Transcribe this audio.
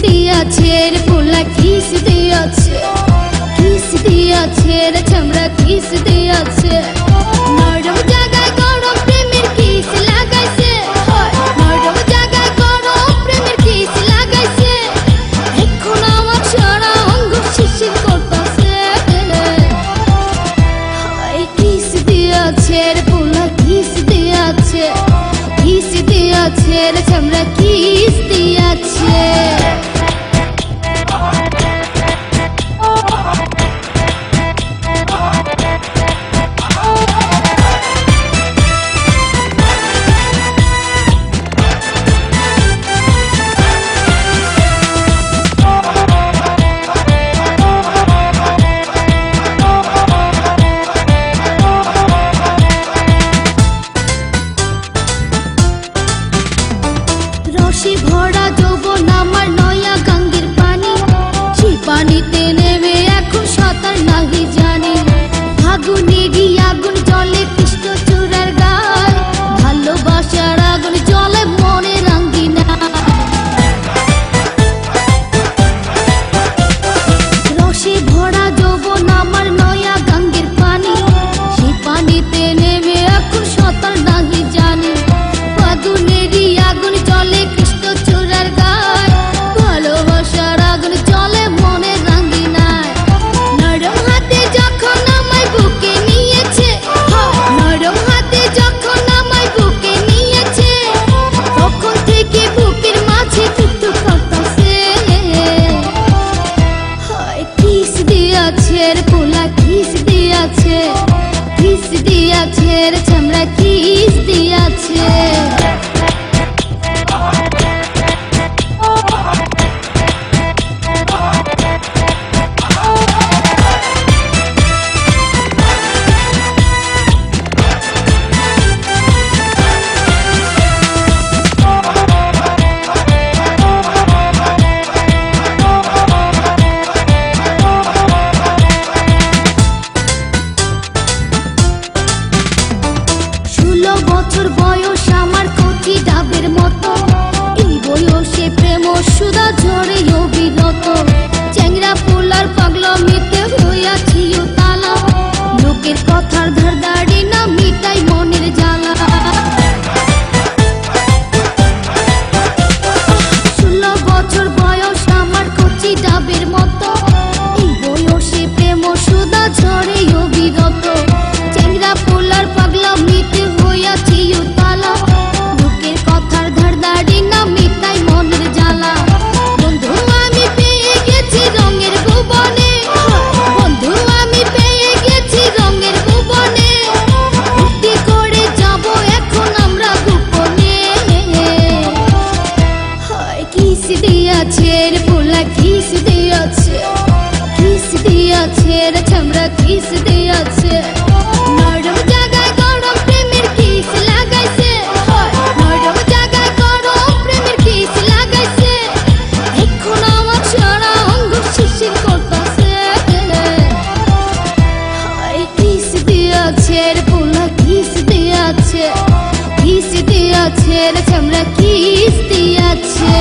দিয়াছে রে পোলা কিস দিয়াছে, কিস দিয়াছে রে চামড়া কিস দিয়াছে। নরম জায়গায় গরম প্রেমের কিস লাগাইছে, নরম জায়গায় গরম প্রেমের কিস লাগাইছে। এখন আমার সারা অঙ্গ শিরশির করতাছে। কিস দিয়াছে রে পোলা কিস দিয়াছে, কিস দিয়াছে রে চামড়া কিস দিয়াছে। রসে ভরা যৌবন আমার নয়া গঙ্গের পানি, সেই পানিতে নেমে এখন সাঁতার নাহি জানি। ফাগুনেরই আগুন জলে কৃষ্ণ চূড়ার গায়, ভালোবাসার আগুন জলে মনে রাঙ্গিনা। রসে ভরা যৌবন আমার নয়া গঙ্গের পানি, সেই পানিতে নেমে এখন সাঁতার নাহি জানি। ফাগুনেরই আগুন জলে কৃষ্ণ চূড়ার গায়, ভালোবাসার আগুন জলে মনে রাঙ্গিনায়। নরম হাতে যখন আমায় বুকে নিয়েছে, নরম হাতে যখন আমায় বুকে নিয়েছে, তখন থেকে বুকের মাঝে টুকটুক করতাছে। কিস দিয়াছে রে পোলা কিস দিয়াছে, কিস দিয়াছে রে চামড়া কিস দিয়াছে। বছর বয়স আমার কচি ডাবের মতো, এই বয়সে প্রেম সুধা ঝরে অবিরত। চ্যাংরা পোলার পাগলামিতে হইয়াছি তালা, লোকের কথার ধার দাড়ি না মিটাই মনের জ্বালা। 16 বছর বয়স আমার কচি ডাবের মতো, এই বয়সে প্রেম সুধা ঝরে অবিরত। চ্যাংরা পোলার পাগলামিতে হইয়াছি তালা, লোকের কথার ধার দাড়ি না মিটাই মনের জ্বালা। বন্ধু আমি পেয়ে গেছি রঙের ভুবনে, বন্ধু আমি পেয়ে গেছি রঙের ভুবনে। ফুর্তি করে যাব এখন আমরা গোপনে। কিস দিয়াছে রে পোলা কিস দিয়াছে, কিস দিয়াছে রে চামড়া কিস দিয়াছে। নরম জায়গায় গরম প্রেমের কিস লাগাইছে, নরম জায়গায় গরম প্রেমের কিস লাগাইছে। এখন আমার সারা অঙ্গ শিরশির করতাছে। কিস দিয়াছে রে পোলা কিস দিয়াছে, কিস দিয়াছে রে চামড়া কিস দিয়াছে।